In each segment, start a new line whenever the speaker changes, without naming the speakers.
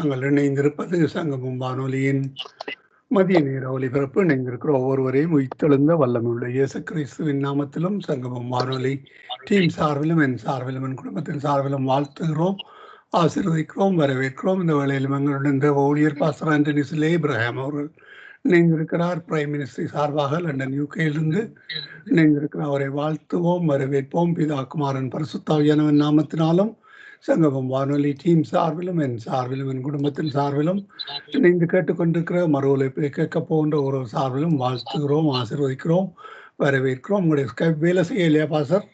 நாங்கள் இணைந்திருப்பது சங்கமம் வானொலியின் மதிய நேர ஒலிபரப்பு. இணைந்திருக்கிற ஒவ்வொருவரையும் உயிர்த்தெழுந்த வல்லமையுள்ள இயேசு கிறிஸ்துவின் நாமத்திலும் சங்கமம் வானொலி டீம் சார்பிலும் என் சார்பிலும் என் குடும்பத்தின் சார்பிலும் வாழ்த்துகிறோம், ஆசீர்வதிக்கிறோம், வரவேற்கிறோம். இந்த வேளையிலும் எங்களுடன் இந்த ஊழியர் பாஸ்டர் ஆண்டனி சிலே இப்ராஹிம் அவர்கள் இணைந்திருக்கிறார். பிரைம் மினிஸ்ட்ரி சார்பாக லண்டன் யூகேயிலிருந்து இணைந்திருக்கிற அவரை வாழ்த்துவோம், வரவேற்போம். பிதா குமாரன் பரிசுத்தாவியானவன் நாமத்தினாலும் சங்கமம் வானொலி டீம் சார்பிலும் என் சார்பிலும் என் குடும்பத்தின் சார்பிலும் இணைந்து கேட்டுக்கொண்டிருக்கிற மறு ஒலிப்பை கேட்க போகின்ற ஒரு சார்பிலும் வாழ்த்துகிறோம், ஆசீர்வதிக்கிறோம், வரவேற்கிறோம். உங்களுடைய ஸ்கைப் வேலை செய்ய இல்லையா பாசர்?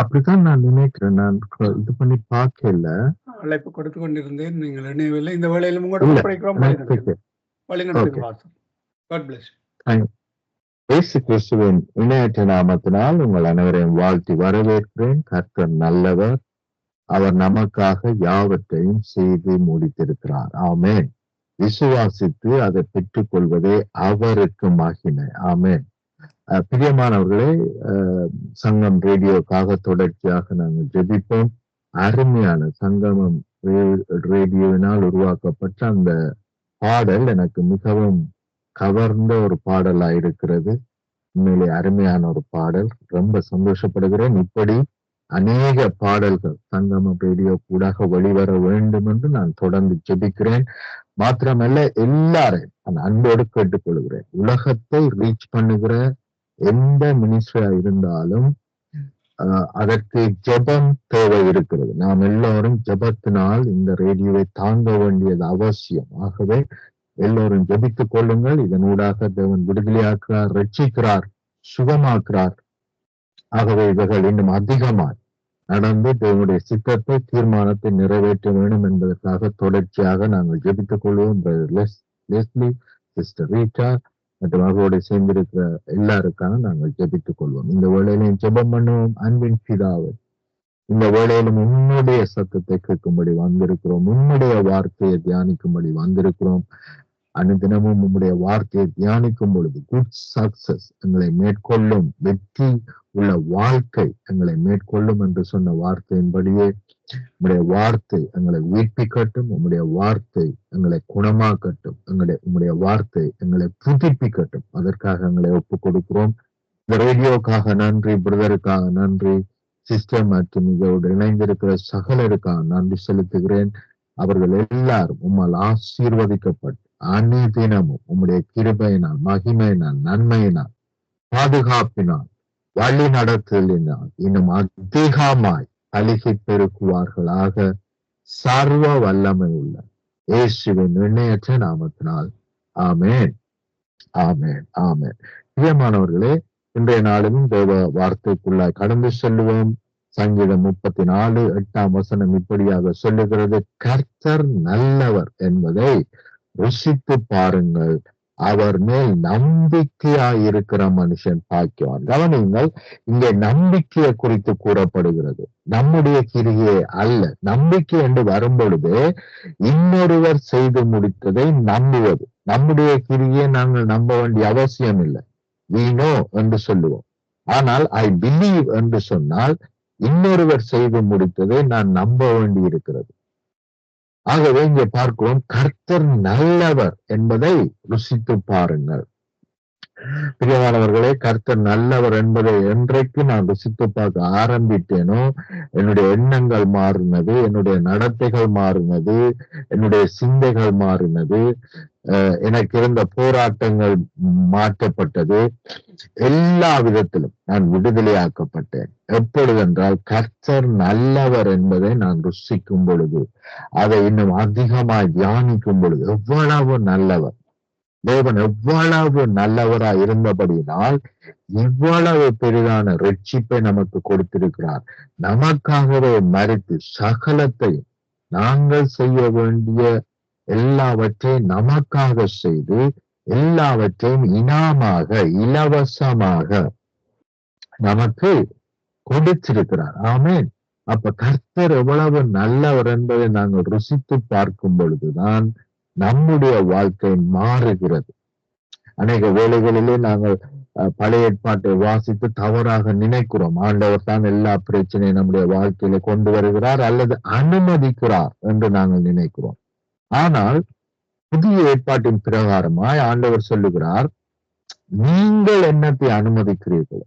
அப்படித்தான் நான் நினைக்கிறேன். நான் இது பண்ணி பார்க்கல,
அழைப்பு கொடுத்து கொண்டிருந்தேன், நீங்கள் இணையவில்லை. இந்த வேளையிலும் உங்களோட படிக்கிறோம். வழிநடத்துங்க பாசர். God bless.
இயேசு கிறிஸ்துவின் இணையற்ற நாமத்தினால் உங்கள் அனைவரையும் வாழ்த்தி வரவேற்கிறேன். கர்த்தர் நல்லவர், அவர் நமக்காக யாவற்றையும் செய்து முடித்திருக்கிறார். ஆமென். விசுவாசித்து அதை பெற்றுக் கொள்வதே அவருக்கு மகிமை. ஆமென். பிரியமானவர்களே, சங்கம் ரேடியோக்காக தொடர்ச்சியாக நாங்கள் ஜெபிப்போம். அருமையான சங்கமம் ரேடியோவினால் உருவாக்கப்பட்ட அந்த பாடல் எனக்கு மிகவும் கவர்ந்த ஒரு பாடலா இருக்கிறது. உண்மையிலே அருமையான ஒரு பாடல். ரொம்ப சந்தோஷப்படுகிறேன். இப்படி அநேக பாடல்கள் சங்கமம் ரேடியோ கூடாக வெளிவர வேண்டும் என்று நான் தொடர்ந்து ஜெபிக்கிறேன். மாத்திரமல்ல, எல்லாரையும் அன்போடு கேட்டுக்கொள்கிறேன். உலகத்தை ரீச் பண்ணுகிற எந்த மினிஸ்ட்ரியா இருந்தாலும் அதற்கு ஜெபம் தேவை இருக்கிறது. நாம் எல்லோரும் ஜெபத்தினால் இந்த ரேடியோவை தாங்க வேண்டியது அவசியம். ஆகவே எல்லோரும் ஜெபித்துக் கொள்ளுங்கள். இதனூடாக தேவன் விடுதலையாக்குறார், ரட்சிக்கிறார், சுகமாக்குறார். ஆகவே இவர்கள் இன்னும் அதிகமாய் நடந்து தேவனுடைய சித்தத்தை, தீர்மானத்தை நிறைவேற்ற வேண்டும் என்பதற்காக தொடர்ச்சியாக நாங்கள் ஜெபித்துக் கொள்வோம். லெஸ்லி, சிஸ்டர் ரீட்டா மற்றும் அவர்களோடு சேர்ந்திருக்கிற எல்லாருக்காக நாங்கள் ஜெபித்துக் கொள்வோம். இந்த வேளையிலும் ஜெபம் பண்ணுவோம். அன்பின் பிதாவே, இந்த வேளையிலும் உன்னுடைய சத்தத்தை கேட்கும்படி வந்திருக்கிறோம். உன்னுடைய வார்த்தையை தியானிக்கும்படி வந்திருக்கிறோம். அனுதினமும் உம்முடைய வார்த்தையை தியானிக்கும் பொழுது குட் சக்சஸ் எங்களை மேற்கொள்ளும், வெற்றி உள்ள வாழ்க்கை எங்களை மேற்கொள்ளும் என்று சொன்ன வார்த்தையின்படியே உம்முடைய வார்த்தை எங்களை உயிர்ப்பிக்கட்டும், உம்முடைய வார்த்தை எங்களை குணமாக்கட்டும், உம்முடைய வார்த்தை எங்களை புதுப்பிக்கட்டும். அதற்காக எங்களை ஒப்புக் கொடுக்கிறோம். இந்த ரேடியோக்காக நன்றி, பிரதருக்காக நன்றி, சிஸ்டர் மற்றும் இதோடு இணைந்திருக்கிற சகலருக்காக நன்றி செலுத்துகிறேன். அவர்கள் எல்லாரும் உம்மால் ஆசீர்வதிக்கப்பட்டு அனுதினமும் உம்முடைய கிருபையினால், மகிமையினால், நன்மையினால், பாதுகாப்பினால், வழி நடத்தலினால் இன்னும் அதிகமாய் அழுகி பெருக்குவார்களாக. சர்வ வல்லமை உள்ள இயேசுவின் எண்ணற்ற நாமத்தினால் ஆமென், ஆமென், ஆமென். பிரியமானவர்களே, இன்றைய நாளிலும் தேவ வார்த்தைக்குள்ளாய் கடந்து செல்லுவோம். சங்கீதம் 34:8 இப்படியாக சொல்லுகிறது: கர்த்தர் நல்லவர் என்பதை ருசித்து பாருங்கள், அவர் மேல் நம்பிக்கையாயிருக்கிற மனுஷன் பாக்கியவான். கவனியுங்கள், இங்கே நம்பிக்கையை குறித்து கூறப்படுகிறது, நம்முடைய கிரியை அல்ல. நம்பிக்கை என்று வரும் பொழுது இன்னொருவர் செய்து முடித்ததை நம்புவது. நம்முடைய கிரியை நாங்கள் நம்ப வேண்டிய அவசியம் இல்லை. we know என்று சொல்லுவோம். ஆனால் ஐ பிலீவ் என்று சொன்னால் இன்னொருவர் செய்து முடித்ததை நான் நம்ப வேண்டி இருக்கிறது. ஆகவே இங்கே பார்க்கிறோம், கர்த்தர் நல்லவர் என்பதை ருசித்து பாருங்கள். பிரியமானவர்களே, கர்த்தர் நல்லவர் என்பதை என்றைக்கு நான் ருசித்து பார்க்க ஆரம்பித்தேனோ என்னுடைய எண்ணங்கள் மாறினது, என்னுடைய நடத்தைகள் மாறினது, என்னுடைய சிந்தைகள் மாறினது, எனக்கு இருந்த போராட்டங்கள் மாற்றப்பட்டது. எல்லா விதத்திலும் நான் விடுதலையாக்கப்பட்டேன். எப்பொழுதென்றால் கர்த்தர் நல்லவர் என்பதை நான் ருசிக்கும் பொழுது, அதை இன்னும் அதிகமாய் தியானிக்கும் பொழுது, எவ்வளவு நல்லவர் தேவன், எவ்வளவு நல்லவராய் இருந்தபடினால் இவ்வளவு பெரிதான ரட்சிப்பை நமக்கு கொடுத்திருக்கிறார். நமக்காகவே மரித்து சகலத்தையும், நாங்கள் செய்ய வேண்டிய எல்லாவற்றையும் நமக்காக செய்து எல்லாவற்றையும் இனாமாக, இலவசமாக நமக்கு கொடுத்திருக்கிறார். ஆமென். அப்ப கர்த்தர் எவ்வளவு நல்லவர் என்பதை நாங்கள் ருசித்து பார்க்கும் பொழுதுதான் நம்முடைய வாழ்க்கை மாறுகிறது. அநேக வேளைகளிலே நாங்கள் பழைய ஏற்பாட்டை வாசித்து தவறாக நினைக்கிறோம். ஆண்டவர் தான் எல்லா பிரச்சனையும் நம்முடைய வாழ்க்கையில கொண்டு வருகிறார் அல்லது அனுமதிக்கிறார் என்று நாங்கள் நினைக்கிறோம். ஆனால் புதிய ஏற்பாட்டின் பிரகாரமாய் ஆண்டவர் சொல்லுகிறார், நீங்கள் என்னத்தை அனுமதிக்கிறீர்களோ,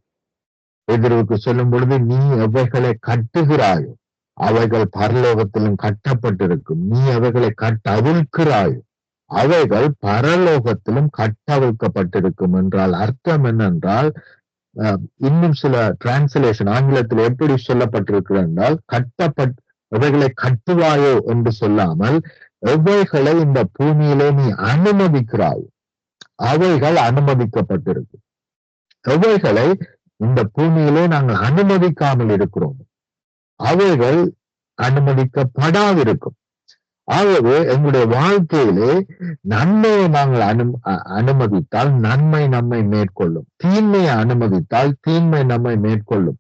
எதிர்வுக்கு சொல்லும் பொழுது, நீ எவைகளை கட்டுகிறாயோ அவைகள் பரலோகத்திலும் கட்டப்பட்டிருக்கும், நீ அவைகளை கட்டவிழ்க்கிறாயோ அவைகள் பரலோகத்திலும் கட்டவிழ்க்கப்பட்டிருக்கும் என்றால் அர்த்தம் என்னென்றால், இன்னும் சில டிரான்ஸ்லேஷன் ஆங்கிலத்தில் எப்படி சொல்லப்பட்டிருக்கிறது என்றால், எவைகளை கட்டுவாயோ என்று சொல்லாமல், எவைகளை இந்த பூமியிலே நீ அனுமதிக்கிறாயோ அவைகள் அனுமதிக்கப்பட்டிருக்கு. எவைகளை இந்த பூமியிலே நாங்கள் அனுமதிக்காமல் இருக்கிறோம் அவைகள் அனுமதிக்கப்படாதிருக்கும். ஆகவே எங்களுடைய வாழ்க்கையிலே நன்மையை நாங்கள் அனுமதித்தால் நன்மை நம்மை மேற்கொள்ளும், தீமையை அனுமதித்தால் தீமை நம்மை மேற்கொள்ளும்,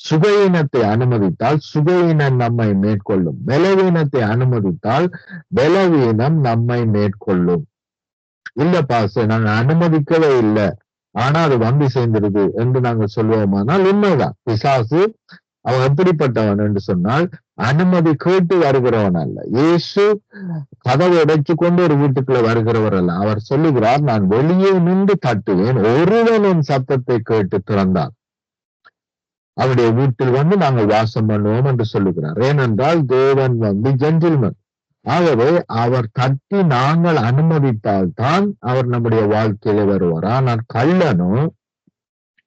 சுகையினத்தை அனுமதித்தால் சுகையினம் நம்மை மேற்கொள்ளும், பலவீனத்தை அனுமதித்தால் பலவீனம் நம்மை மேற்கொள்ளும். இல்ல பாஸ்டர், நாங்க அனுமதிக்கவே இல்லை ஆனா அது வந்து சேர்ந்துருது என்று நாங்கள் சொல்லுவோமானால் உண்மைதான். பிசாசு அவன் எப்படிப்பட்டவன் என்று சொன்னால், அனுமதி கேட்டு வருகிறவன் அல்ல. இயேசு கதவை உடைச்சு கொண்டு ஒரு வீட்டுக்குள்ள வருகிறவர் அல்ல. அவர் சொல்லுகிறார், நான் வெளியே நின்று தட்டுவேன், ஒருவன் என் சத்தத்தை கேட்டு திறந்தார் அவருடைய வீட்டில் வந்து நாங்கள் வாசம் பண்ணுவோம் என்று சொல்லுகிறார். ஏனென்றால் தேவன் வந்து ஜென்டில்மன். ஆகவே அவர் தட்டி நாங்கள் அனுமதித்தால் தான் அவர் நம்முடைய வாழ்க்கையில வருவார். ஆனால் கள்ளனோ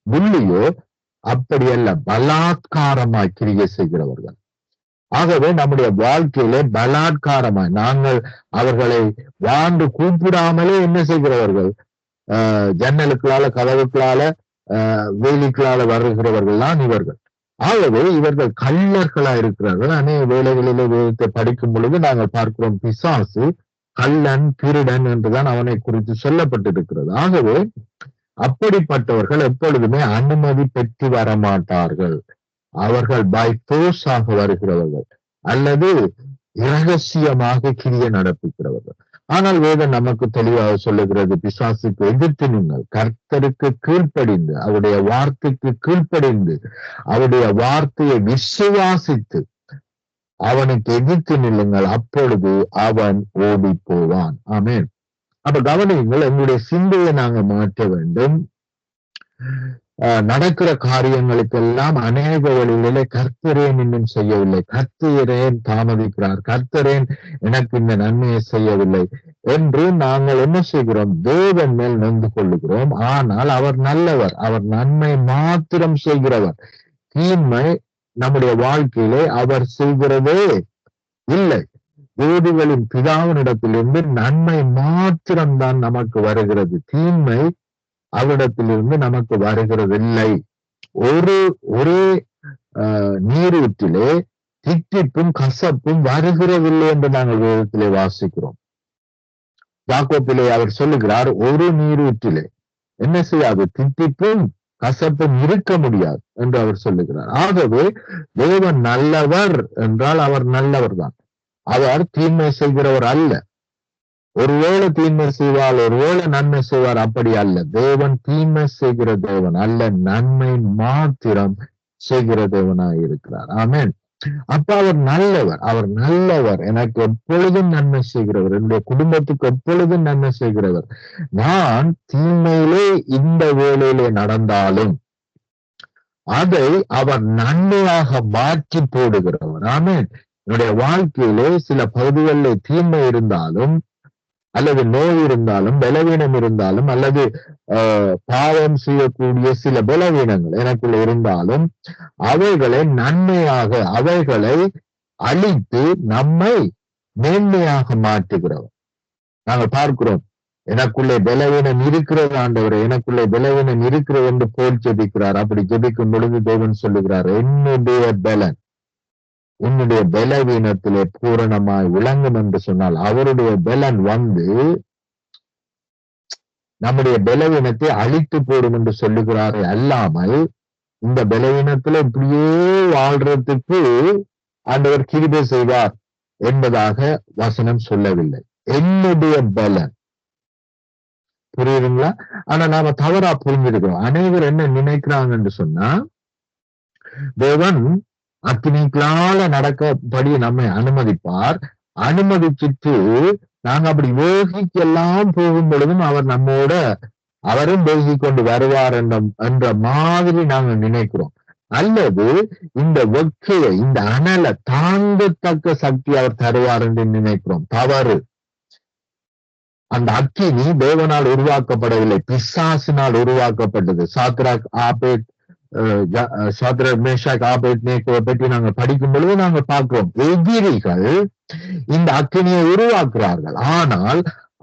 புள்ளியோ அப்படியல்ல, பலாத்காரமாய் கிரியை செய்கிறவர்கள். ஆகவே நம்முடைய வாழ்க்கையிலே பலாத்காரமாய் நாங்கள் அவர்களை வாழ்ந்து கூப்பிடாமலே என்ன செய்கிறவர்கள், ஜன்னலுக்களால கதவுக்களால வேலிக்களால வருகிறவர்கள் தான் இவர்கள். ஆகவே இவர்கள் கள்ளர்களா இருக்கிறார்கள். அநேக வேலைகளிலே வேதத்தை படிக்கும் பொழுது நாங்கள் பார்க்கிறோம், பிசாசு கள்ளன் திருடன் என்றுதான் அவனை குறித்து சொல்லப்பட்டிருக்கிறது. ஆகவே அப்படிப்பட்டவர்கள் எப்பொழுதுமே அனுமதி பெற்று வரமாட்டார்கள். அவர்கள் பை போர்ஸாக வருகிறவர்கள் அல்லது இரகசியமாக கிரியை நடப்பிக்கிறவர்கள். ஆனால் வேதம் நமக்கு தெளிவாக சொல்லுகிறது, பிசாசுக்கு எதிர்த்து நீங்கள் கர்த்தருக்கு கீழ்ப்படிந்து அவருடைய வார்த்தைக்கு கீழ்ப்படிந்து அவருடைய வார்த்தையை விசுவாசித்து அவனுக்கு எதிர்த்து நில்லுங்கள், அப்பொழுது அவன் ஓடி போவான். ஆமென். அப்ப கவனியுங்கள், எங்களுடைய சிந்தையை நாங்க மாற்ற வேண்டும். நடக்கிற காரியங்களுக்கெல்லாம் அநேக வழிகளிலே கர்த்தரேன் இன்னும் செய்யவில்லை, கர்த்தரேன் தாமதிக்கிறார், கர்த்தரேன் எனக்கு இந்த நன்மையை செய்யவில்லை என்று நாங்கள் என்ன செய்கிறோம், தேவன் மேல் நொந்து கொள்ளுகிறோம். ஆனால் அவர் நல்லவர், அவர் நன்மை மாத்திரம் செய்கிறவர். தீன்மை நம்முடைய வாழ்க்கையிலே அவர் செய்கிறதே இல்லை. யூதர்களின் பிதாவினிடத்திலிருந்து நன்மை மாத்திரம்தான் நமக்கு வருகிறது, தீன்மை அவரிடத்திலிருந்து நமக்கு வருகிறதில்லை. ஒரே நீரூற்றிலே தித்திப்பும் கசப்பும் வருகிறதில்லை என்று நாங்கள் வேதத்திலே வாசிக்கிறோம். யாக்கோபிலே அவர் சொல்லுகிறார், ஒரு நீரூற்றிலே என்ன செய்யாது, தித்திப்பும் கசப்பும் இருக்க முடியாது என்று அவர் சொல்லுகிறார். ஆகவே தேவன் நல்லவர் என்றால் அவர் நல்லவர் தான், அவர் தீன்மை செய்கிறவர் அல்ல. ஒருவேளை தீன்மை செய்வார், ஒருவேளை நன்மை செய்வார், அப்படி அல்ல. தேவன் தீன்மை செய்கிற தேவன் அல்ல, நன்மை மாத்திரம் செய்கிற தேவனாய் இருக்கிறார். ஆமென். அப்ப அவர் நல்லவர், அவர் நல்லவர், எனக்கு எப்பொழுதும் நன்மை செய்கிறவர், என்னுடைய குடும்பத்துக்கு எப்பொழுதும் நன்மை செய்கிறவர். நான் தீமையிலே இந்த வேளையிலே நடந்தாலும் அதை அவர் நன்மையாக மாற்றி போடுகிறவர். ஆமென். என்னுடைய வாழ்க்கையிலே சில பகுதிகளிலே தீமை இருந்தாலும் அல்லது நோய் இருந்தாலும் பலவீனம் இருந்தாலும் அல்லது பாவம் செய்யக்கூடிய சில பலவீனங்கள் எனக்குள்ள இருந்தாலும் அவைகளை நன்மையாக, அவைகளை அழித்து நம்மை மேன்மையாக மாற்றுகிறவர். நாங்கள் பார்க்கிறோம், எனக்குள்ளே பலவீனம் இருக்கிறது ஆண்டவரே, எனக்குள்ளே பலவீனம் இருக்கிறது என்று போல் ஜெபிக்கிறார். அப்படி ஜெபிக்கும் பொழுது தேவன் சொல்லுகிறார், என்னுடைய பலன் உன்னுடைய பலவீனத்திலே பூரணமாய் விளங்கும் என்று சொன்னால், அவருடைய பலன் வந்து நம்முடைய பலவீனத்தை அழித்து போடும் என்று சொல்லுகிறாரே அல்லாமல், இந்த பலவீனத்துல இப்படியே வாழ்றதுக்கு ஆண்டவர் கிருபை செய்வார் என்பதாக வசனம் சொல்லவில்லை. என்னுடைய பலன், புரியுதுங்களா? ஆனா நாம தவறா புரிஞ்சிருக்கிறோம். அனைவர் என்ன நினைக்கிறாங்கன்னு சொன்னா, தேவன் அக்கினிகளால நடக்கப்படி நம்மை அனுமதிப்பார். அனுமதிச்சுட்டு நாங்க அப்படி வேகிக்கெல்லாம் போகும் பொழுதும் அவர் நம்மோட அவரும் வேகிக் கொண்டு வருவார் என்ற மாதிரி நாங்க நினைக்கிறோம். அல்லது இந்த வெக்கையை, இந்த அனலை தாங்கத்தக்க சக்தி அவர் தருவார் என்று நினைக்கிறோம். தவறு. அந்த அக்கினி தேவனால் உருவாக்கப்படவில்லை, பிசாசினால் உருவாக்கப்பட்டது. சாத்ராக் மேஷாக் ஆபேத்நேகோவை பற்றி நாங்கள் படிக்கும் பொழுது நாங்கள் பார்க்கிறோம், எதிரிகள் இந்த அக்கினியை உருவாக்குறார்கள். ஆனால்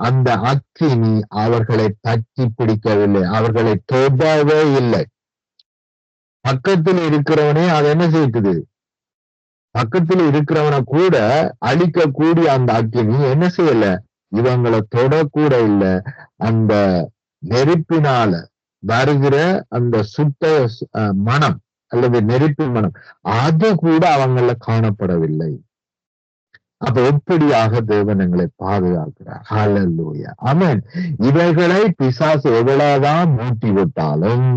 அந்த அக்கினி அவர்களை பற்றி பிடிக்கவில்லை, அவர்களை தொடவே இல்லை. பக்கத்தில் இருக்கிறவனே அதை என்ன செய்யுது? பக்கத்தில் இருக்கிறவனை கூட அழிக்கக்கூடிய அந்த அக்கினி என்ன செய்யல? இவங்களை தொடக்கூட இல்லை. அந்த நெருப்பினால வருகிற அந்த சுத்த மனம் அல்லது நெருப்பின் மனம் அது கூட அவங்கள காணப்படவில்லை. அப்ப எப்படியாக தேவன் எங்களை பாதுகாக்கிறார்? ஹல்லேலூயா, ஆமென். இவைகளை பிசாசு எவ்வளவுதான் மூட்டி விட்டாலும்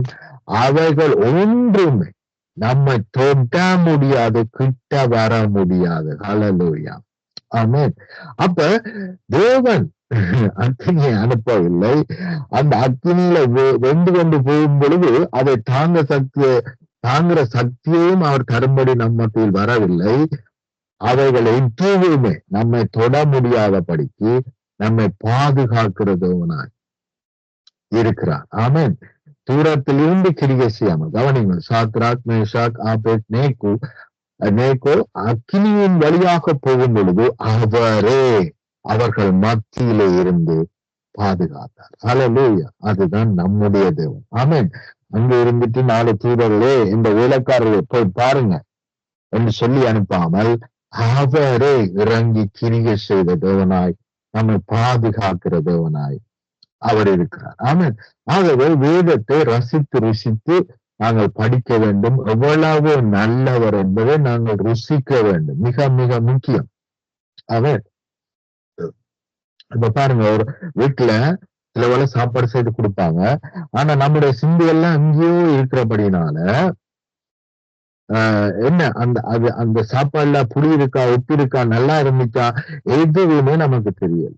அவைகள் ஒன்றுமே நம்மை தொட முடியாது, கிட்ட வர முடியாது. ஹல்லேலூயா, ஆமென். அப்ப தேவன் அக்கினியை அனுப்பவில்லை. அந்த அக்கினியில வெந்து கொண்டு போகும் பொழுது அதை தாங்குற சக்தியையும் அவர் தரும்படி நம்மத்தில் வரவில்லை. அவைகளை எதுவுமே நம்மை தொட முடியாதபடிக்கு நம்மை பாதுகாக்கிறதவனாய் இருக்கிறார். ஆமென். தூரத்திலிருந்து கிரியை செய்யாமல் கவனிங்கள். சாத்ராக் மேஷாக் ஆபேத்நேகோ அக்கினியின் வழியாக போகும் பொழுது அவரே அவர்கள் மத்தியிலே இருந்து பாதுகாத்தார். ஹல்லேலூயா, அதுதான் நம்முடைய தேவன். ஆமென். அங்க இருந்துட்டு 4 தூதர்களே இந்த வேலைக்காரரை போய் பாருங்க என்று சொல்லி அனுப்பாமல் அவரே இறங்கி கிரியை செய்த தேவனாய், நம்மை பாதுகாக்கிற தேவனாய் அவர் இருக்கிறார். ஆமென். ஆகவே வேதத்தை ரசித்து ருசித்து நாங்கள் படிக்க வேண்டும். எவ்வளவு நல்லவர் என்பதை நாங்கள் ருசிக்க வேண்டும். மிக மிக முக்கியம். ஆமென். இப்ப பாருங்க, ஒரு வீட்டுல சில வேளை சாப்பாடு செய்து கொடுப்பாங்க. ஆனா நம்முடைய சிந்தையெல்லாம் எங்கேயோ இருக்கிறபடினால என்ன அந்த சாப்பாடுல புளி இருக்கா, உப்பு இருக்கா, நல்லா இருந்துச்சா, எதுவுமே நமக்கு தெரியல.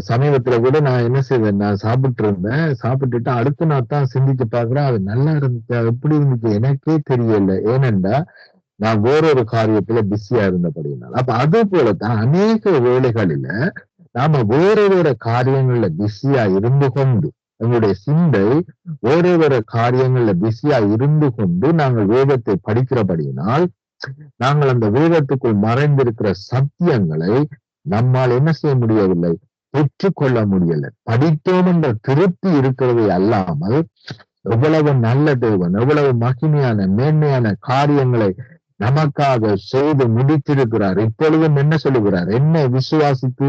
சமீபத்துல கூட நான் என்ன செய்வேன், நான் சாப்பிட்டு இருந்தேன். சாப்பிட்டுட்டு அடுத்த நாள் தான் சிந்திச்சு பாக்குறேன், அது நல்லா இருந்துச்சா, எப்படி இருந்துச்சு எனக்கே தெரியல. ஏனென்றா நான் வேறொரு காரியத்துல பிஸியா இருந்தபடினால. அப்ப அது போலதான் அநேக வேளைகளில நாம வேற காரியங்கள்ல பிஸியா இருந்து கொண்டு, எங்களுடைய சிந்தை வேற காரியங்கள்ல பிஸியா இருந்து கொண்டு நாங்கள் வேதத்தை படிக்கிறபடியினால் நாங்கள் அந்த வேதத்துக்குள் மறைந்திருக்கிற சத்தியங்களை நம்மால் என்ன செய்ய முடியவில்லை, பெற்றுக்கொள்ள முடியல. படித்தோம் என்ற திருப்தி இருக்கிறதை அல்லாமல் எவ்வளவு நல்ல தேவன், எவ்வளவு மகிமையான மேன்மையான காரியங்களை நமக்காக செய்து முடித்திருக்கிறார். இப்பொழுதும் என்ன சொல்லுகிறார்? என்னை விசுவாசித்து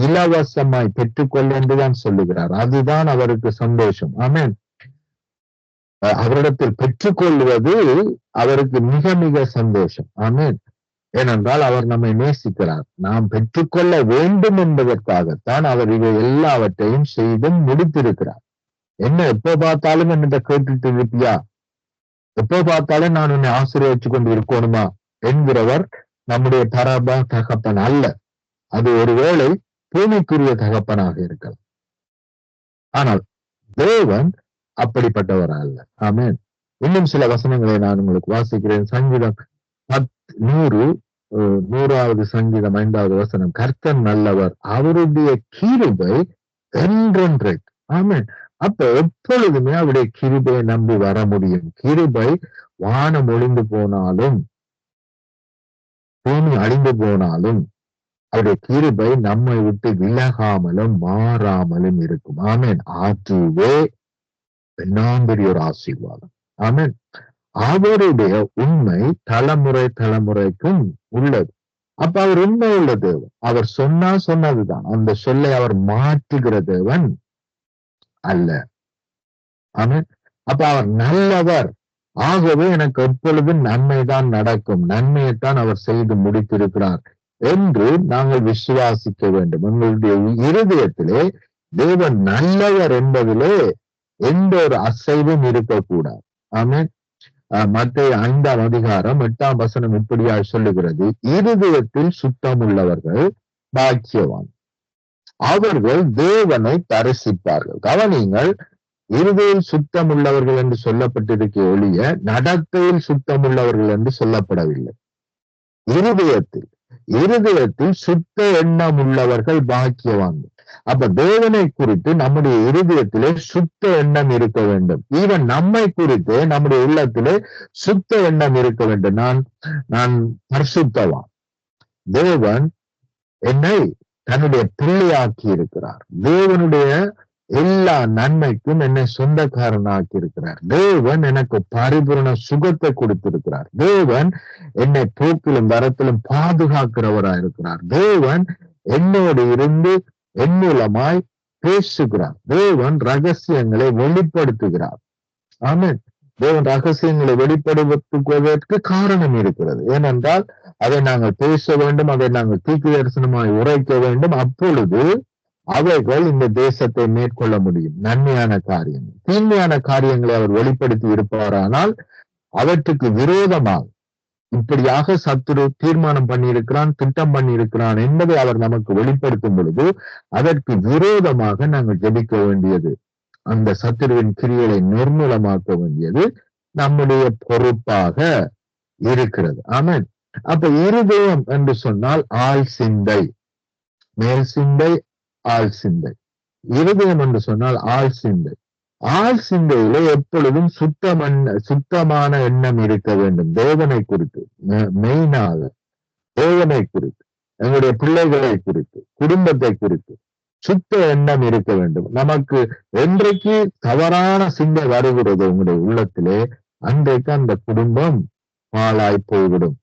இலவசமாய் பெற்றுக்கொள்ள என்றுதான் சொல்லுகிறார். அதுதான் அவருக்கு சந்தோஷம். ஆமென். அவரிடத்தில் பெற்றுக்கொள்வது அவருக்கு மிக மிக சந்தோஷம். ஆமென். ஏனென்றால் அவர் நம்மை நேசிக்கிறார். நாம் பெற்றுக்கொள்ள வேண்டும் என்பதற்காகத்தான் அவர் இவை எல்லாவற்றையும் செய்து முடித்திருக்கிறார். என்ன எப்ப பார்த்தாலும் என்னை கேட்டுட்டு இருப்பியா, எப்போ பார்த்தாலும் நான் உன்னை ஆசீர்வதிச்சு கொண்டு இருக்கணுமா என்கிறவர் நம்முடைய தகப்பன் அல்ல. அது ஒருவேளை பூமிக்குரிய தகப்பனாக இருக்கலாம். ஆனால் தேவன் அப்படிப்பட்டவர் அல்ல. ஆமென். இன்னும் சில வசனங்களை நான் உங்களுக்கு வாசிக்கிறேன். சங்கீதம் 100வது சங்கீதம் 5வது வசனம். கர்த்தர் நல்லவர், அவருடைய கிருபை என்றென்றைக்கு. ஆமென். அப்ப எப்பொழுதுமே அவருடைய கிருபையை நம்பி வர முடியும். கிருபை வானம் ஒளிந்து போனாலும் பூமி அழிந்து போனாலும் அவருடைய கிருபை நம்மை விட்டு விலகாமலும் மாறாமலும் இருக்கும். ஆமென். அதுவே பெரிய ஒரு ஆசீர்வாதம். ஆமென். அவருடைய உண்மை தலைமுறைக்கும் உள்ளது. அப்ப அவர் உண்மை உள்ள தேவன். அவர் சொன்னதுதான். அந்த சொல்லை அவர் மாற்றுகிற தேவன் அல்ல. ஆமென். அப்ப அவர் நல்லவர். ஆகவே எனக்கு எப்பொழுதும் நன்மைதான் நடக்கும், நன்மையைத்தான் அவர் செய்து முடித்திருக்கிறார் என்று நாங்கள் விசுவாசிக்க வேண்டும். எங்களுடைய இருதயத்திலே தேவன் நல்லவர் என்பதிலே எந்த ஒரு அசைவும் இருக்கக்கூடாது. ஆமென். மத்தேயு 5ஆம் அதிகாரம் 8ஆம் வசனம் இப்படியா சொல்லுகிறது, இருதயத்தில் சுத்தம் உள்ளவர்கள் பாக்கியவான், அவர்கள் தேவனை தரிசிப்பார்கள். கவனிங்கள், இருதயில் சுத்தம் உள்ளவர்கள் என்று சொல்லப்பட்டிருக்க ஒழிய நடத்தையில் சுத்தம் உள்ளவர்கள் என்று சொல்லப்படவில்லை. இருதயத்தில் சுத்த எண்ணம் உள்ளவர்கள் பாக்கியவான்கள். அப்ப தேவனை குறித்து நம்முடைய இருதயத்திலே சுத்த எண்ணம் இருக்க வேண்டும். ஈவன் நம்மை குறித்து நம்முடைய உள்ளத்திலே சுத்த எண்ணம் இருக்க வேண்டும். நான் பரிசுத்தவான், தேவன் என்னை தன்னுடைய பிள்ளையாக்கி இருக்கிறார், தேவனுடைய எல்லா நன்மைக்கும் என்னை சொந்தக்காரனாக்கி இருக்கிறார், தேவன் எனக்கு பரிபூரண சுகத்தை கொடுத்திருக்கிறார், தேவன் என்னை போக்கிலும் வரத்திலும் பாதுகாக்கிறவராய் இருக்கிறார், தேவன் என்னோடு இருந்து என் மூலமாய் பேசுகிறார், தேவன் ரகசியங்களை வெளிப்படுத்துகிறார். ஆமென். தேவன் ரகசியங்களை வெளிப்படுத்துவதற்கு காரணம் இருக்கிறது. ஏனென்றால் அதை நாங்கள் பேச வேண்டும், அதை நாங்கள் தீர்க்க தரிசனமாய் உரைக்க வேண்டும். அப்பொழுது அவைகள் இந்த தேசத்தை மேற்கொள்ள முடியும். நன்மையான காரியங்கள், தீமையான காரியங்களை அவர் வெளிப்படுத்தி இருப்பாரானால் அவற்றுக்கு விரோதமாக இப்படியாக சத்துரு தீர்மானம் பண்ணியிருக்கிறான், திட்டம் பண்ணியிருக்கிறான் என்பதை அவர் நமக்கு வெளிப்படுத்தும் பொழுது அதற்கு விரோதமாக நாங்கள் ஜெபிக்க வேண்டியது, அந்த சத்துருவின் கிரியைகளை நிர்மூலமாக்க வேண்டியது நம்முடைய பொறுப்பாக இருக்கிறது. ஆமென். அப்ப இருதயம் என்று சொன்னால் ஆள் சிந்தை, மேல் சிந்தை, ஆள் சிந்தை. இருதயம் என்று சொன்னால் ஆள் சிந்தை. ஆள் சிந்தையில எப்பொழுதும் சுத்தமான எண்ணம் இருக்க வேண்டும். தேவனை குறித்து, மெயினாக தேவனை குறித்து, எங்களுடைய பிள்ளைகளை குறித்து, குடும்பத்தை குறித்து சுத்த எண்ணம் இருக்க வேண்டும். நமக்கு என்றைக்கு தவறான சிந்தை வருகிறது உங்களுடைய உள்ளத்திலே, அன்றைக்கு அந்த குடும்பம் பாழாய் போய்விடும்.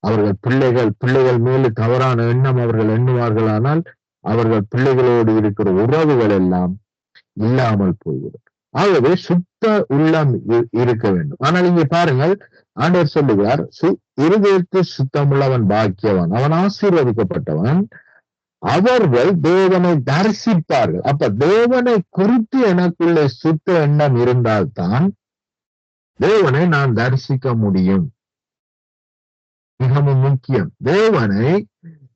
அவர்கள் பிள்ளைகள் மேல தவறான எண்ணம் அவர்கள் எண்ணுவார்களானால் அவர்கள் பிள்ளைகளோடு இருக்கிற உறவுகள் எல்லாம் இல்லாமல் போய்விடும். ஆகவே சுத்த உள்ளம் இருக்க வேண்டும். ஆனால் இங்கே பாருங்கள், ஆண்டவர் சொல்லுகிறார், இருதயத்தில் சுத்தமுள்ளவன் பாக்கியவான், அவன் ஆசீர்வதிக்கப்பட்டவன், அவர்கள் தேவனை தரிசிப்பார்கள். அப்ப தேவனை குறித்து எனக்குள்ள சுத்த எண்ணம் இருந்தால்தான் தேவனை நான் தரிசிக்க முடியும். மிகவும் முக்கியம். தேவனை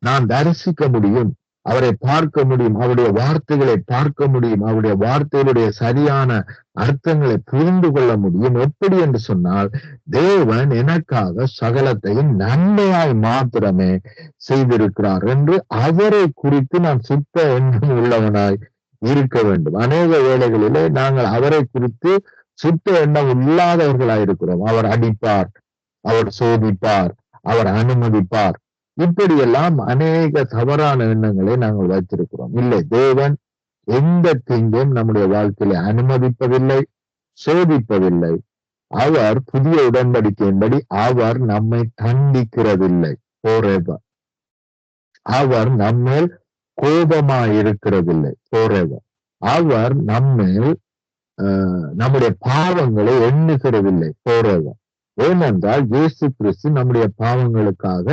நான் தரிசிக்க முடியும், அவரை பார்க்க முடியும், அவருடைய வார்த்தைகளை பார்க்க முடியும், அவருடைய வார்த்தைகளுடைய சரியான அர்த்தங்களை புரிந்து கொள்ள முடியும். எப்படி என்று சொன்னால், தேவன் எனக்காக சகலத்தையும் நன்மையாய் மாத்திரமே செய்திருக்கிறார் என்று அவரை குறித்து நான் சுத்த எண்ணம் உள்ளவனாய் இருக்க வேண்டும். அநேக வேளைகளிலே நாங்கள் அவரை குறித்து சுத்த எண்ணம் இல்லாதவர்களாய் இருக்கிறோம். அவர் அடிப்பார், அவர் சோதிப்பார், அவர் அனுமதிப்பார், இப்படியெல்லாம் அநேக தவறான எண்ணங்களை நாங்கள் வைத்திருக்கிறோம். இல்லை, தேவன் எந்த தீங்கும் நம்முடைய வாழ்க்கையில அனுமதிப்பதில்லை, சோதிப்பதில்லை. அவர் புதிய உடன்படிக்கையின்படி அவர் நம்மை தண்டிக்கிறதில்லை. forever. அவர் நம்மேல் கோபமாயிருக்கிறதில்லை. forever. அவர் நம்மேல் நம்முடைய பாவங்களை எண்ணுகிறதில்லை. forever. ஏனென்றால் இயேசு கிறிஸ்து நம்முடைய பாவங்களுக்காக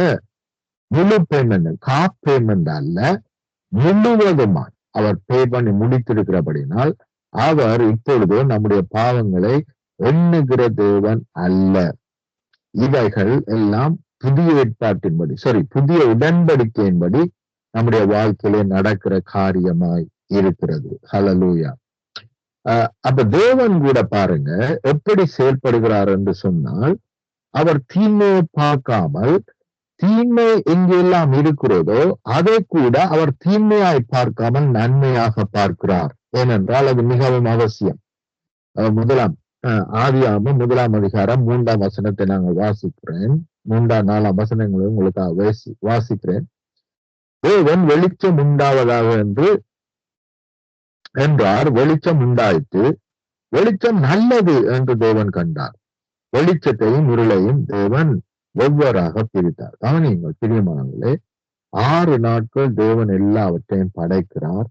முழு பேமெண்ட், காப் பேமெண்ட் அல்ல, முழுவதுமாய் அவர் பே பண்ணி முடித்திருக்கிறபடினால் அவர் இப்பொழுது நம்முடைய பாவங்களை எண்ணுகிற தேவன் அல்ல. இவைகள் எல்லாம் புதிய ஏற்பாட்டின்படி, புதிய உடன்படிக்கையின்படி நம்முடைய வாழ்க்கையிலே நடக்கிற காரியமாய் இருக்கிறது. ஹல்லேலூயா. அப்ப தேவன் கூட பாருங்க எப்படி செயல்படுகிறார் என்று சொன்னால், அவர் தீமையை பார்க்காமல், தீமை எங்கெல்லாம் இருக்கிறதோ அதை கூட அவர் தீமையாய் பார்க்காமல் நன்மையாக பார்க்கிறார். ஏனென்றால் அது மிகவும் அவசியம். ஆதியாகமம் 1ஆம் அதிகாரம் 3ஆம் வசனத்தை நாங்கள் வாசிக்கிறேன். 3, 4 வசனங்களை உங்களுக்கு வாசிக்கிறேன். தேவன் வெளிச்சம் உண்டாவதாக என்றார், வெளிச்சம் உண்டாயிற்று, வெளிச்சம் நல்லது என்று தேவன் கண்டார். வெளிச்சத்தையும் இருளையும் தேவன் வெவ்வேறாக பிரித்தார். கவனியுங்கள் பிரியமானவர்களே, 6 நாட்கள் தேவன் எல்லாவற்றையும் படைக்கிறார்.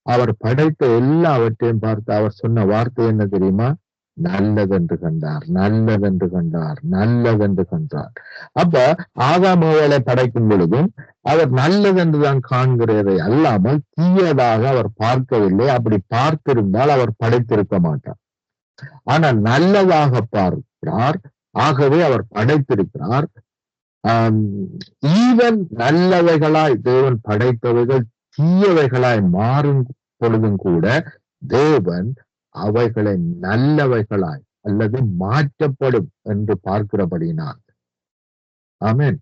அவர் படைத்த எல்லாவற்றையும் பார்த்து அவர் சொன்ன வார்த்தை என்ன தெரியுமா? நல்லதென்று கண்டார், நல்லதென்று கண்டார், நல்லதென்று கண்டார். அப்ப ஆதாம் ஏவாளை படைக்கும் பொழுதும் அவர் நல்லதென்றுதான் காண்கிறதை அல்லாமல் தீயதாக அவர் பார்க்கவில்லை. அப்படி பார்த்திருந்தால் அவர் படைத்திருக்க மாட்டார். ஆனால் நல்லதாக பார்க்கிறார், ஆகவே அவர் படைத்திருக்கிறார். ஈவன் நல்லவைகளாய் தேவன் படைத்தவைகள் தீயவைகளாய் மாறும் பொழுதும் கூட தேவன் அவைகளை நல்லவைகளாய் அல்லது மாற்றப்படும் என்று பார்க்கிறபடியினால், ஆமென்,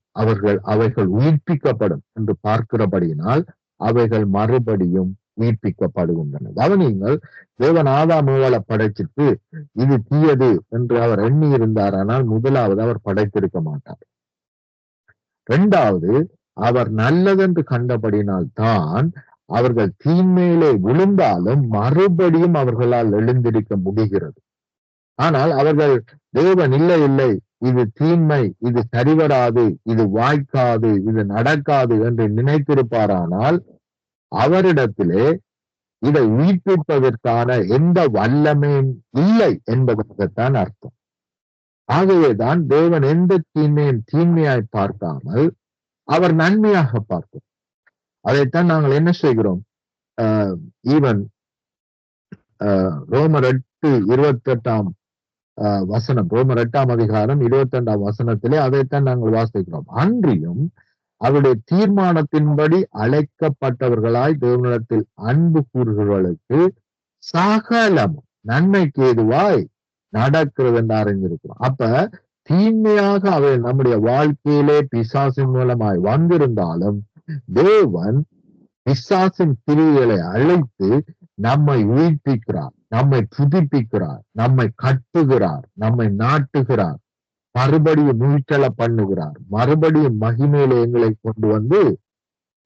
அவைகள் உயிர்ப்பிக்கப்படும் என்று பார்க்கிறபடியினால் அவைகள் மறுபடியும் உயிர்ப்பிக்கப்படுகின்றன. கவனியுங்கள், தேவன் ஆதாம் ஏவாளை படைச்சிட்டு இது தீயது என்று அவர் எண்ணி இருந்தார். ஆனால் முதலாவது அவர் படைத்திருக்க மாட்டார். இரண்டாவது, அவர் நல்லதென்று கண்டபடினால் தான் அவர்கள் தீமையிலே விழுந்தாலும் மறுபடியும் அவர்களால் எழுந்திருக்க முடிகிறது. ஆனால் அவர்கள் தேவன் இல்லை, இது தீமை, இது சரிவராது, இது வாய்க்காது, இது நடக்காது என்று நினைத்திருப்பாரானால் அவரிடத்திலே இதை உயிர்ப்பிப்பதற்கான எந்த வல்லமையும் இல்லை என்பதற்குத்தான் அர்த்தம். ஆகவேதான் தேவன் எந்த தீமையும் தீமையாய் பார்க்காமல் அவர் நன்மையாக பார்க்கும். அதைத்தான் நாங்கள் என்ன செய்கிறோம்? ஈவன் ரோமர் 8:28 வசனம், ரோமர் 8 அதிகாரம் 22 வசனத்திலே அதைத்தான் நாங்கள் வாசிக்கிறோம். அன்றியும் அவருடைய தீர்மானத்தின்படி அழைக்கப்பட்டவர்களாய் தேவனிடத்தில் அன்பு கூறுகிறவர்களுக்கு சகலம் நன்மைக்கு ஏதுவாய் நடக்கிறது என்று அறிந்திருக்கிறோம். அப்ப தீமையாக அவை நம்முடைய வாழ்க்கையிலே பிசாசின் மூலமாய் வந்திருந்தாலும் தேவன் பிசாசின் கிரியைகளை அழைத்து நம்மை உயிர்ப்பிக்கிறார், நம்மை புதுப்பிக்கிறார், நம்மை கட்டுகிறார், நம்மை நாட்டுகிறார், மறுபடியும் மீட்கல பண்ணுகிறார், மறுபடியும் மகிமையில எங்களை கொண்டு வந்து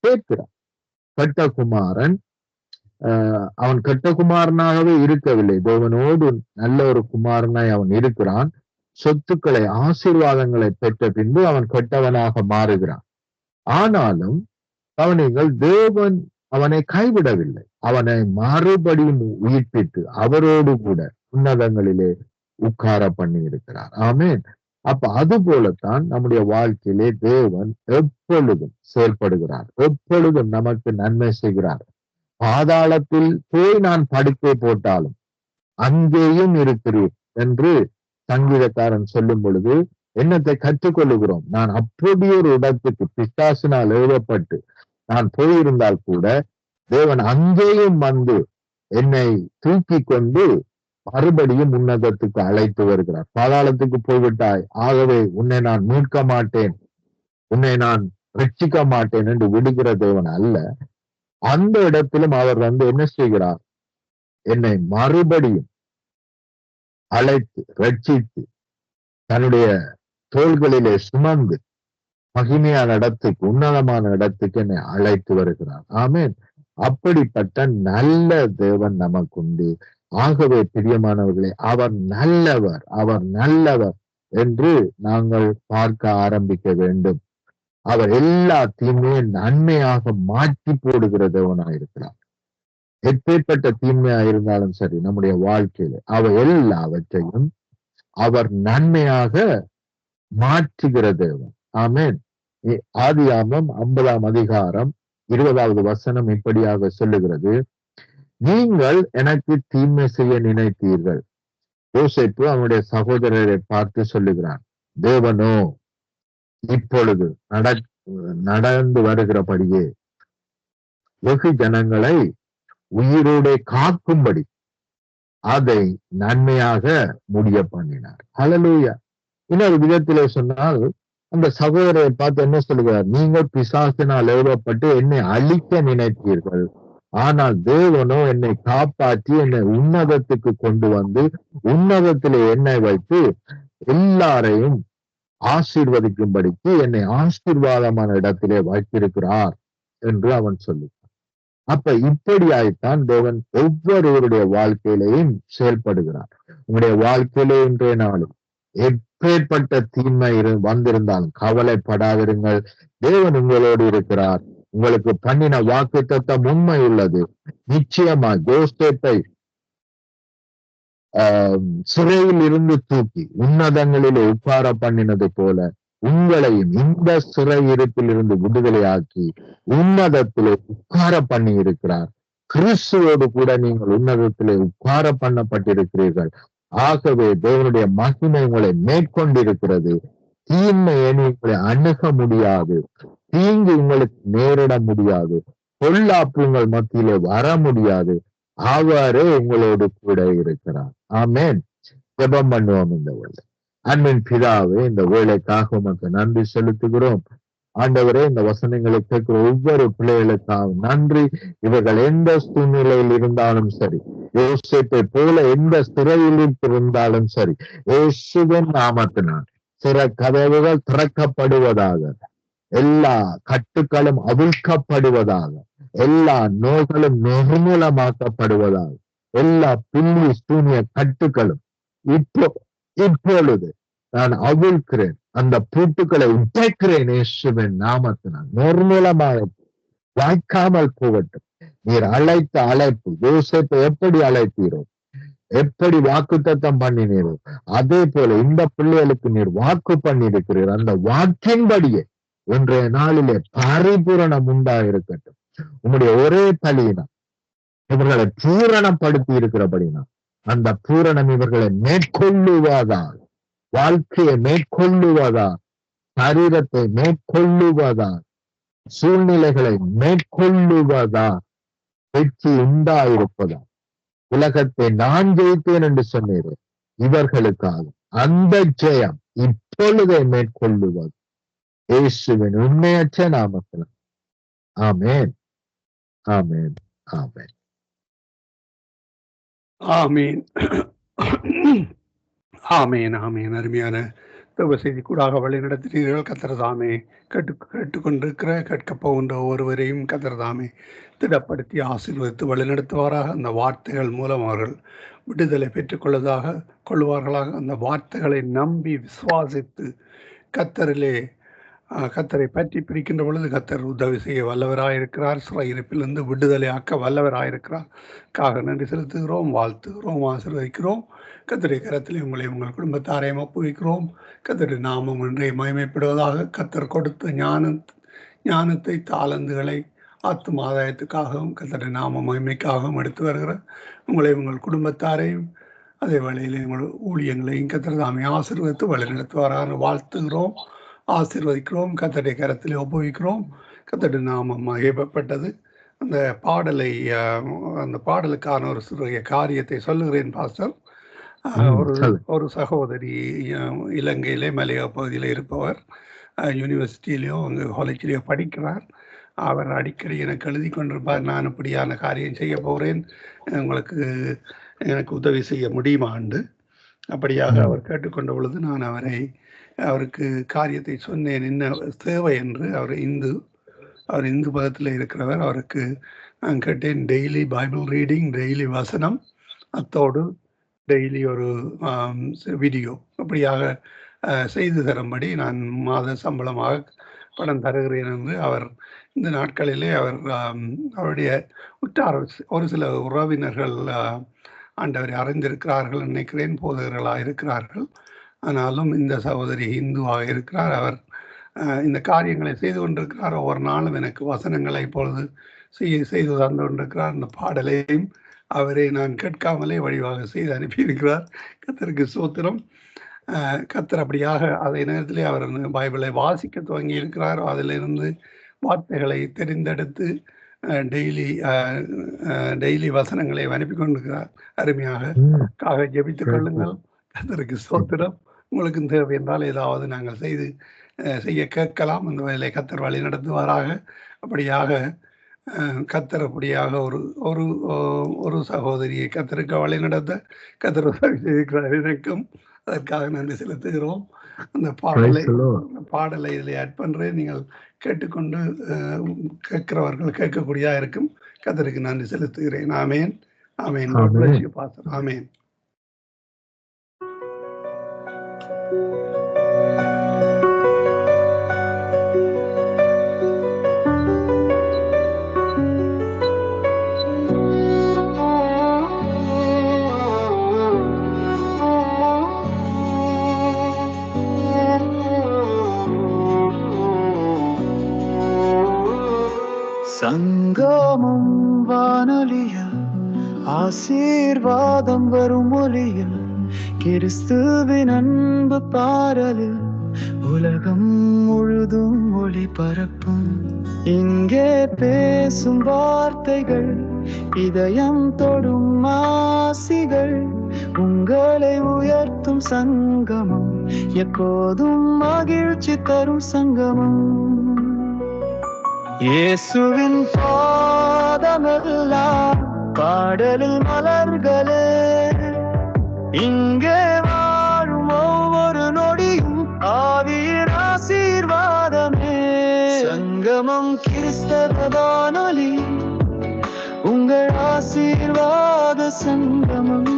சேர்க்கிறார். கெட்ட குமாரன் அவன் கெட்ட குமாரனாகவே இருக்கவில்லை. தேவனோடு நல்ல ஒரு குமாரனாய் அவன் இருக்கிறான். சொத்துக்களை, ஆசீர்வாதங்களை பெற்ற பின்பு அவன் கெட்டவனாக மாறுகிறான். ஆனாலும் கவனிங்கள், தேவன் அவனை கைவிடவில்லை. அவனை மறுபடியும் உயிர்ப்பித்து அவரோடு கூட உன்னதங்களிலே உட்கார பண்ணி இருக்கிறார். ஆமென். அப்ப அது போலத்தான் நம்முடைய வாழ்க்கையிலே தேவன் எப்பொழுதும் செயல்படுகிறார், எப்பொழுதும் நமக்கு நன்மை செய்கிறார். பாதாளத்தில் போய் நான் படுக்கை போட்டாலும் அங்கேயும் இருக்கிறீர் என்று சங்கீதக்காரன் சொல்லும் பொழுது என்னத்தை கற்றுக்கொள்ளுகிறோம்? நான் அப்படி ஒரு இடத்துக்கு பிசாசினால் எழுதப்பட்டு நான் போயிருந்தால் கூட தேவன் அங்கேயும் வந்து என்னை தூக்கி கொண்டு மறுபடியும் உன்னதத்துக்கு அழைத்து வருகிறார். பாதாளத்துக்கு போய்விட்டாய், ஆகவே உன்னை நான் மீட்க மாட்டேன், உன்னை நான் ரட்சிக்க மாட்டேன் என்று விடுகிற தேவன் அல்ல. அந்த இடத்திலும் அவர் வந்து என்ன செய்கிறார்? என்னை மறுபடியும் அழைத்து ரட்சித்து தன்னுடைய தோள்களிலே சுமந்து மகிமையான இடத்துக்கு, உன்னதமான இடத்துக்கு என்னை அழைத்து வருகிறார். ஆமென். அப்படிப்பட்ட நல்ல தேவன் நமக்குண்டு. ஆகவே பிரியமானவர்களே, அவர் நல்லவர், அவர் நல்லவர் என்று நாங்கள் பார்க்க ஆரம்பிக்க வேண்டும். அவர் எல்லா தீமையும் நன்மையாக மாற்றி போடுகிற தேவனாயிருக்கிறார். எப்பேற்பட்ட தீமையா இருந்தாலும் சரி நம்முடைய வாழ்க்கையில அவர் எல்லாவற்றையும் அவர் நன்மையாக மாற்றுகிற தேவன். ஆமென். ஆதியாகமம் 50 அதிகாரம் 20வது வசனம் இப்படியாக சொல்லுகிறது, நீங்கள் எனக்கு தீமை செய்ய நினைத்தீர்கள். யோசேப்பு அவனுடைய சகோதரரை பார்த்து சொல்லுகிறான், தேவனோ இப்பொழுது நடந்து வருகிறபடியே வெகு ஜனங்களை உயிரோടെ காக்கும்படி அதை நன்மையாக முடிய பண்ணினார். ஹல்லேலூயா. இன்னொரு விதத்திலே சொன்னால் அந்த சகோதரரை பார்த்து என்ன சொல்லுகிறார்? நீங்கள் பிசாசினால் எழுதப்பட்டு என்னை அழிக்க நினைத்தீர்கள், ஆனால் தேவனோ என்னை காப்பாற்றி என்னை உன்னதத்துக்கு கொண்டு வந்து உன்னதத்திலே என்னை வைத்து எல்லாரையும் ஆசீர்வதிக்கும்படிக்கு என்னை ஆசீர்வாதமான இடத்திலே வைத்திருக்கிறார் என்று அவன் சொல்லுகிறான். அப்ப இப்படியாய்த்தான் தேவன் ஒவ்வொருவருடைய வாழ்க்கையிலையும் செயல்படுகிறார். உங்களுடைய வாழ்க்கையிலே இன்றைய நாளும் எப்பேற்பட்ட தீமை வந்திருந்தாலும் கவலைப்படாதிருங்கள். தேவன் உங்களோடு இருக்கிறார். உங்களுக்கு பண்ணின வாக்குத்தத்தம் உண்மை உள்ளது. நிச்சயமா யோசேப்பை சிறையில் இருந்து தூக்கி உன்னதங்களிலே உட்கார பண்ணினது போல உங்களையும் இந்த சிறை இருப்பில் இருந்து விடுதலையாக்கி உன்னதத்திலே உட்கார பண்ணி இருக்கிறார். கிறிஸ்துவோடு கூட நீங்கள் உன்னதத்திலே உட்கார பண்ணப்பட்டிருக்கிறீர்கள். ஆகவே தேவனுடைய மகிமை உங்களை மேற்கொண்டிருக்கிறது. தீமையை உங்களை அணுக முடியாது, தீங்கு உங்களுக்கு நேரிட முடியாது, பொல்லாப்பு உங்கள் மத்தியிலே வர முடியாது. அவரே உங்களோடு கூட இருக்கிறார். ஆமென். ஜெபம் பண்ணுவோம் இந்த வேளை. அன்பின் பிதாவே, இந்த வேளைக்காக உமக்கு நன்றி செலுத்துகிறோம். ஆண்டவரே, இந்த வசனங்களை கேட்கிற ஒவ்வொரு பிள்ளைகளுக்காக நன்றி. இவர்கள் எந்த சூழ்நிலையில் இருந்தாலும் சரி, யோசேப்பை போல எந்த சிறையில் இருந்தாலும் சரி, இயேசுவின் நாமத்தினால் சிற கதவுகள் திறக்கப்படுவதாக, எல்லா கட்டுக்களும் அவிழ்க்கப்படுவதாக, எல்லா நோய்களும் நிர்மூலமாக்கப்படுவதாக, எல்லா பில்லி சூனிய கட்டுக்களும் இப்பொழுது நான் அவிழ்க்கிறேன். அந்த பூட்டுக்களை உடைக்கிறேன் இயேசுவின் நாமத்தினால். நிர்மூலமாக வாய்க்காமல் போகட்டும். நீர் அழைத்த அழைப்பு, யோசேப்பை எப்படி அழைத்தீரோ, எப்படி வாக்குத்தத்தம் பண்ணினீரோ, அதே போல இந்த பிள்ளைகளுக்கு நீர் வாக்கு பண்ணியிருக்கிறீர். அந்த வாக்கின்படியே இன்றைய நாளிலே பரிபூரணம் உண்டாயிருக்கட்டும். உம்முடைய ஒரே பலியினா இவர்களை பூரணப்படுத்தி இருக்கிறபடினா அந்த பூரணம் இவர்களை மேற்கொள்ளுவதா, வாழ்க்கையை மேற்கொள்ளுவதா, சரீரத்தை மேற்கொள்ளுவதா, சூழ்நிலைகளை மேற்கொள்ளுவதா, வெற்றி உண்டாயிருப்பதா. உலகத்தை நான் ஜெயித்தேன் என்று சொன்னீர்கள். இவர்களுக்காக அந்த ஜெயம் இப்பொழுதை மேற்கொள்ளுவது இயேசுவின் உண்மையற்ற நாமத்தில். ஆமென், ஆமென், ஆமென்,
ஆமீன். ஆமேன், ஆமேன். அருமையான தேவ செய்தி கூடாக வழி நடத்தினீர்கள். கத்திரதாமே கேட்டுக்கொண்டிருக்கிற கேட்கப் போகின்ற ஒருவரையும் கத்திரதாமே திடப்படுத்தி ஆசீர்வதித்து வழிநடத்துவாராக. அந்த வார்த்தைகள் மூலம் அவர்கள் விடுதலை கொள்வார்களாக. அந்த வார்த்தைகளை நம்பி விசுவாசித்து கத்தரை பற்றி பிரிக்கின்ற பொழுது கத்தர் உதவி செய்ய வல்லவராயிருக்கிறார். சிறையிருப்பிலிருந்து விடுதலையாக்க வல்லவராயிருக்கிறார். நன்றி செலுத்துகிறோம், வாழ்த்துகிறோம், ஆசீர்வதிக்கிறோம். கத்தருடைய கரத்திலே உங்களை உங்கள் குடும்பத்தாரையும் ஒப்புவிக்கிறோம். கத்தருடைய நாமம் இன்றைய மகிமைப்படுவதாக. கத்தர் கொடுத்த ஞானத்தை, தாளந்துகளை ஆத்தும ஆதாயத்துக்காகவும் கத்தருடைய நாம மகிமைக்காகவும் எடுத்து வருகிற உங்களை உங்கள் குடும்பத்தாரையும் அதே வேளையிலே உங்கள் ஊழியங்களையும் கத்தர் தாமே ஆசீர்வதித்து வழிநடத்துவாராக. வாழ்த்துகிறோம், ஆசீர்வதிக்கிறோம். கத்தருடைய கரத்திலே ஒப்புவிக்கிறோம். கத்தருடைய நாமம் மகிமைப்பட்டது. அந்த பாடலுக்கான ஒரு சிறிய காரியத்தை சொல்லுகிறேன் பாஸ்டர். ஒரு சகோதரி இலங்கையிலே மலையா பகுதியில் இருப்பவர், யூனிவர்சிட்டியிலையோ அங்கே காலேஜிலேயோ படிக்கிறார். அவர் அடிக்கடி எனக்கு எழுதி கொண்டிருப்பார், நான் இப்படியான காரியம் செய்ய போகிறேன், எனக்கு உதவி செய்ய முடியுமாண்டு. அப்படியாக அவர் கேட்டுக்கொண்ட பொழுது நான் அவருக்கு காரியத்தை சொன்னேன், என்ன தேவை என்று. அவர் இந்து மதத்தில் இருக்கிறவர். அவருக்கு நான் கேட்டேன், டெய்லி பைபிள் ரீடிங், டெய்லி வசனம், அத்தோடு டெய்லி ஒரு வீடியோ அப்படியாக செய்து தரும்படி நான் மாத சம்பளமாக பணம் தருகிறேன் என்று அவர் இந்த நாட்களிலே அவருடைய உற்றார் ஒரு சில உறவினர்கள் ஆண்டவரை அறிந்திருக்கிறார்கள் நினைக்கிறேன், போதகர்களாக இருக்கிறார்கள். ஆனாலும் இந்த சகோதரி இந்துவாக இருக்கிறார். அவர் இந்த காரியங்களை செய்து கொண்டிருக்கிறார். ஒவ்வொரு நாளும் எனக்கு வசனங்களை இப்பொழுது செய்து தந்து கொண்டிருக்கிறார். இந்த பாடலையும் அவரை நான் கேட்காமலே வழிவாக செய்து அனுப்பியிருக்கிறார். கத்தருக்கு ஸ்தோத்திரம். கத்தர் அப்படியாக அதே நேரத்திலே அவர் பைபிளை வாசிக்க துவங்கி இருக்கிறார். அதிலிருந்து வார்த்தைகளை தெரிந்தெடுத்து டெய்லி வசனங்களை அனுப்பி கொண்டிருக்கிறார். அருமையாக ஜெபித்துக் கொள்ளுங்கள். கத்தருக்கு ஸ்தோத்திரம். உங்களுக்கும் தேவை என்றால் ஏதாவது நாங்கள் செய்ய கேட்கலாம். அந்த வேலை கத்தர் வழி நடத்துவாராக. அப்படியாக கத்தர் அப்படியாக ஒரு சகோதரியை கத்தருக்கு வழி நடத்த கத்தர் உதவி செய்திருக்கிறார். எனக்கும் அதற்காக நன்றி செலுத்துகிறோம். அந்த பாடலை இதில் ஆட் பண்றேன். நீங்கள் கேட்டுக்கொண்டு கேட்கிறவர்கள் கேட்கக்கூடியதா இருக்கும். கத்தருக்கு நன்றி செலுத்துகிறேன். ஆமேன், ஆமேன். ஆமேன்.
சங்கமம் வானொலியில் ஆசீர்வாதம் வரும் ஒலியில் கிறிஸ்துவின் அன்பு பாடலில் உலகம் முழுதும் ஒளி பரப்பும். இங்கே பேசும் வார்த்தைகள் இதயம் தொடும் ஆசிகள், உங்களை உயர்த்தும் சங்கமம், எப்போதும் மகிழ்ச்சி தரும் சங்கமம். இயேசுவின் பாதமெல்லாம் பாடலில் மலர்களே, இங்கே வாழும் ஒவ்வொரு நொடியும் ஆவியின் ஆசீர்வாதமே. சங்கமம் கிறிஸ்தவ வானொலி, உங்கள் ஆசீர்வாத சங்கமம்.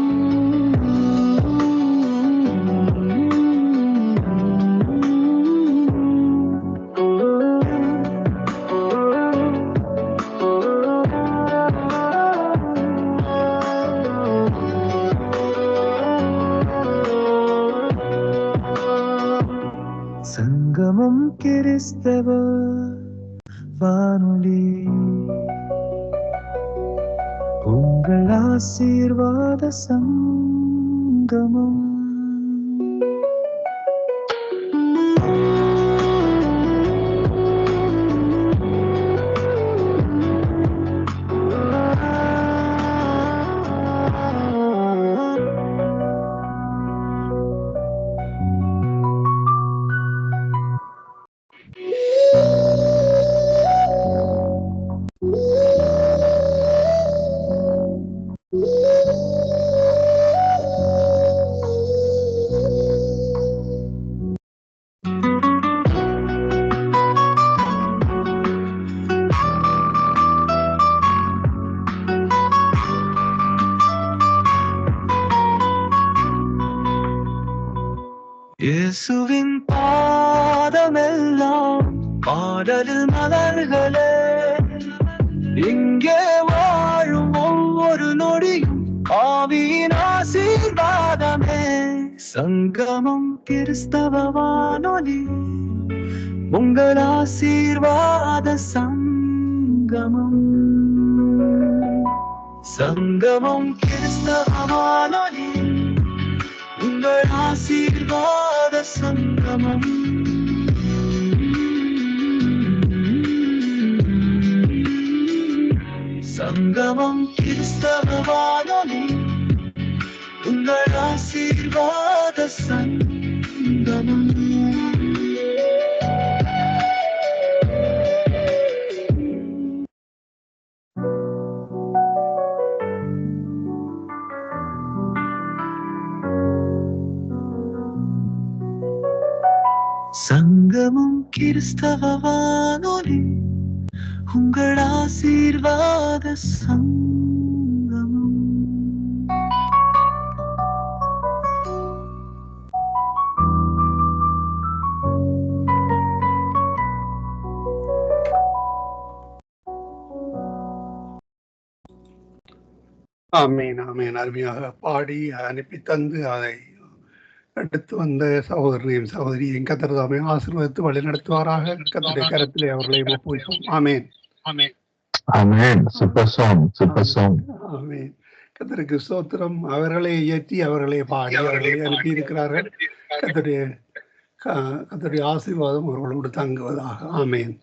சங்கமம் கிறிஸ்தவ வானொலி, உங்கள் ஆசீர்வாத சங்கமம். இயேசுவின் பாதமெல்லாம் பாடலில் மலர்களே, இங்கே வாழும் ஒவ்வொரு நொடியும் ஆவியின் ஆசீர்வாதமே. சங்கமம் கிறிஸ்தவ வானொலி, உங்கள் ஆசீர்வாத சங்கமம். சங்கமம் கிறிஸ்தவ வானொலி, உங்கள் ஆசீர்வாத சங்கமம். சங்கமம் கிறிஸ்தவ வானொலி, உங்கள் ஆசீர்வாத சங்கமம். சங்கமம் கிறிஸ்தவ வானொலி, உங்கள் ஆசீர்வாத சங்கமம்.
ஆமீன், ஆமீன். அருமையாக பாடி அனுப்பி தந்து அதை அடுத்து வந்த சகோதரனையும் சகோதரியும் கர்த்தர் தாமே ஆசீர்வதித்து வழி நடத்துவாராக. கர்த்தருடைய கரத்திலே அவர்களை ஒப்புவிப்போம். ஆமேன்,
ஆமென். Super song, super song.
ஆமேன். கர்த்தருக்கு ஸ்தோத்திரம். அவர்களை இயற்றி அவர்களை பாடி அவர்களை அனுப்பி இருக்கிறார்கள். கர்த்தருடைய ஆசீர்வாதம் அவர்களோடு தங்குவதாக. ஆமேன்.